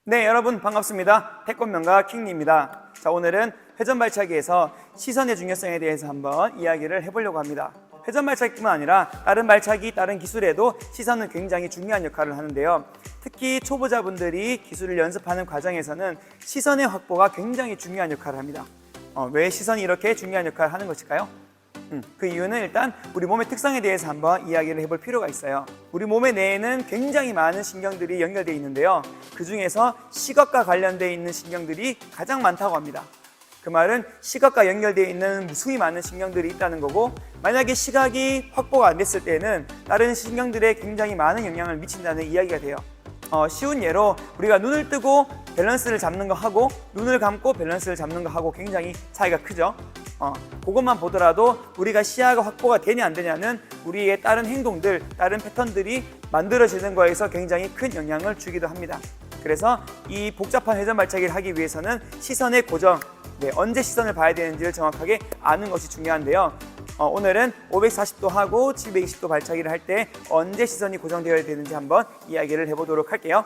네, 여러분 반갑습니다. 태권명가 킹리입니다. 자, 오늘은 회전 발차기에서 시선의 중요성에 대해서 한번 이야기를 해보려고 합니다. 회전 발차기뿐만 아니라 다른 발차기, 다른 기술에도 시선은 굉장히 중요한 역할을 하는데요. 특히 초보자분들이 기술을 연습하는 과정에서는 시선의 확보가 굉장히 중요한 역할을 합니다. 왜 시선이 이렇게 중요한 역할을 하는 것일까요? 그 이유는 일단 우리 몸의 특성에 대해서 한번 이야기를 해볼 필요가 있어요. 우리 몸의 뇌에는 굉장히 많은 신경들이 연결되어 있는데요. 그 중에서 시각과 관련되어 있는 신경들이 가장 많다고 합니다. 그 말은 시각과 연결되어 있는 무수히 많은 신경들이 있다는 거고, 만약에 시각이 확보가 안 됐을 때는 다른 신경들에 굉장히 많은 영향을 미친다는 이야기가 돼요. 쉬운 예로 우리가 눈을 뜨고 밸런스를 잡는 거 하고 눈을 감고 밸런스를 잡는 거 하고 굉장히 차이가 크죠. 그것만 보더라도 우리가 시야가 확보가 되냐 안 되냐는 우리의 다른 행동들, 다른 패턴들이 만들어지는 거에서 굉장히 큰 영향을 주기도 합니다. 그래서 이 복잡한 회전 발차기를 하기 위해서는 시선의 고정, 언제 시선을 봐야 되는지를 정확하게 아는 것이 중요한데요. 오늘은 540도 하고 720도 발차기를 할 때 언제 시선이 고정되어야 되는지 한번 이야기를 해보도록 할게요.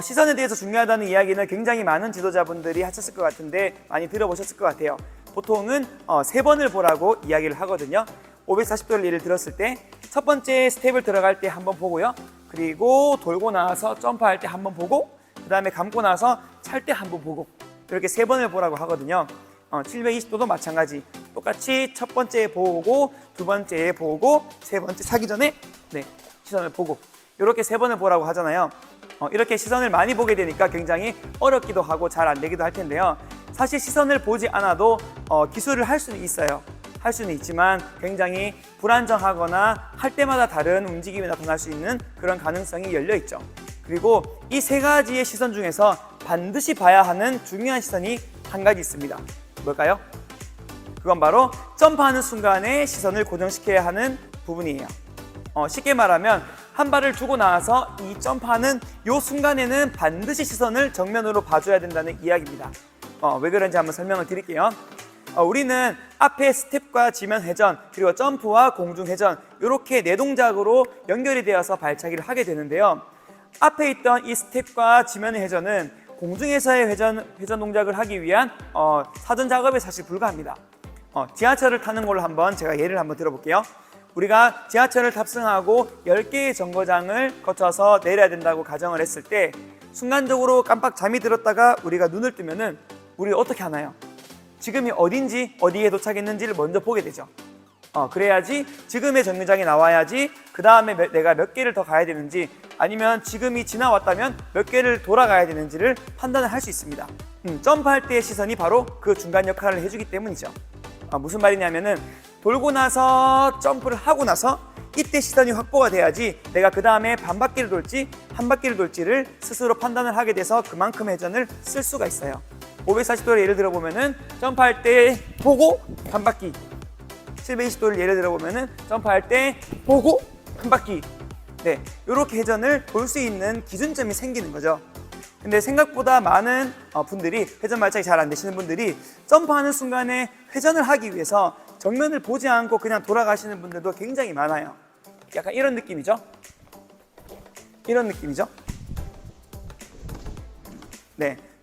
시선에 대해서 중요하다는 이야기는 굉장히 많은 지도자분들이 하셨을 것 같은데 많이 들어보셨을 것 같아요. 보통은 3번을 보라고 이야기를 하거든요. 540도를 예를 들었을 때 첫 번째 스텝을 들어갈 때 한번 보고요. 그리고 돌고 나서 점프할 때 한번 보고, 그 다음에 감고 나서 찰 때 한번 보고, 이렇게 3번을 보라고 하거든요. 720도도 마찬가지. 똑같이 첫 번째 보고, 두 번째 보고, 세 번째 차기 전에 시선을 보고, 이렇게 3번을 보라고 하잖아요. 이렇게 시선을 많이 보게 되니까 굉장히 어렵기도 하고 잘 안 되기도 할 텐데요. 사실 시선을 보지 않아도 기술을 할 수는 있어요. 할 수는 있지만 굉장히 불안정하거나 할 때마다 다른 움직임이 나타날 수 있는 그런 가능성이 열려 있죠. 그리고 이 3가지의 시선 중에서 반드시 봐야 하는 중요한 시선이 한 가지 있습니다. 뭘까요? 그건 바로 점프하는 순간에 시선을 고정시켜야 하는 부분이에요. 쉽게 말하면 한 발을 두고 나와서 이 점프하는 이 순간에는 반드시 시선을 정면으로 봐줘야 된다는 이야기입니다. 왜 그런지 한번 설명을 드릴게요. 우리는 앞에 스텝과 지면 회전, 그리고 점프와 공중 회전, 이렇게 4동작으로 연결이 되어서 발차기를 하게 되는데요. 앞에 있던 이 스텝과 지면의 회전은 공중에서의 회전 동작을 하기 위한 사전 작업에 사실 불과합니다. 지하철을 타는 걸로 한번 제가 예를 한번 들어볼게요. 우리가 지하철을 탑승하고 10개의 정거장을 거쳐서 내려야 된다고 가정을 했을 때 순간적으로 깜빡 잠이 들었다가 우리가 눈을 뜨면은 우리 어떻게 하나요? 지금이 어딘지, 어디에 도착했는지를 먼저 보게 되죠. 그래야지 지금의 정류장에 나와야지 그 다음에 내가 몇 개를 더 가야 되는지, 아니면 지금이 지나왔다면 몇 개를 돌아가야 되는지를 판단을 할 수 있습니다. 점프할 때의 시선이 바로 그 중간 역할을 해주기 때문이죠. 무슨 말이냐면은 돌고 나서 점프를 하고 나서 이때 시선이 확보가 돼야지 내가 그 다음에 반 바퀴를 돌지 한 바퀴를 돌지를 스스로 판단을 하게 돼서 그만큼 회전을 쓸 수가 있어요. 540도를 예를 들어보면은 점프할 때 보고 한 바퀴, 720도를 예를 들어보면은 점프할 때 보고 한 바퀴, 이렇게 회전을 볼 수 있는 기준점이 생기는 거죠. 근데 생각보다 많은 분들이, 회전 발차기 잘 안 되시는 분들이 점프하는 순간에 회전을 하기 위해서 정면을 보지 않고 그냥 돌아가시는 분들도 굉장히 많아요. 약간 이런 느낌이죠. 이런 느낌이죠.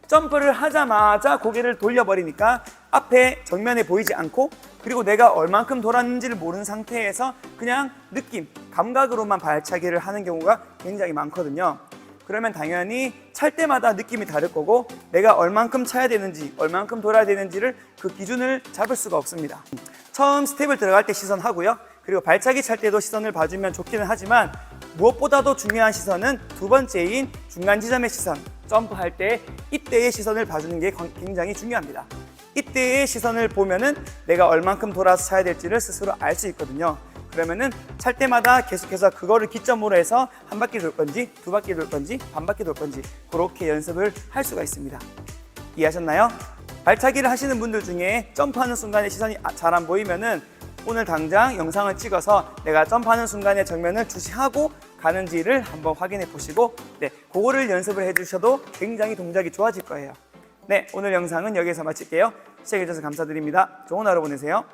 점프를 하자마자 고개를 돌려버리니까 앞에 정면에 보이지 않고, 그리고 내가 얼만큼 돌았는지를 모르는 상태에서 그냥 느낌, 감각으로만 발차기를 하는 경우가 굉장히 많거든요. 그러면 당연히 찰 때마다 느낌이 다를 거고, 내가 얼만큼 차야 되는지, 얼만큼 돌아야 되는지를 그 기준을 잡을 수가 없습니다. 처음 스텝을 들어갈 때 시선하고요. 그리고 발차기 찰 때도 시선을 봐주면 좋기는 하지만 무엇보다도 중요한 시선은 두 번째인 중간 지점의 시선, 점프할 때 이때의 시선을 봐주는 게 굉장히 중요합니다. 이때의 시선을 보면은 내가 얼만큼 돌아서 차야 될지를 스스로 알 수 있거든요. 그러면은 찰 때마다 계속해서 그거를 기점으로 해서 한 바퀴 돌 건지, 두 바퀴 돌 건지, 반 바퀴 돌 건지 그렇게 연습을 할 수가 있습니다. 이해하셨나요? 발차기를 하시는 분들 중에 점프하는 순간에 시선이 잘 안 보이면은 오늘 당장 영상을 찍어서 내가 점프하는 순간에 정면을 주시하고 가는지를 한번 확인해 보시고 그거를 연습을 해 주셔도 굉장히 동작이 좋아질 거예요. 오늘 영상은 여기서 마칠게요. 시청해 주셔서 감사드립니다. 좋은 하루 보내세요.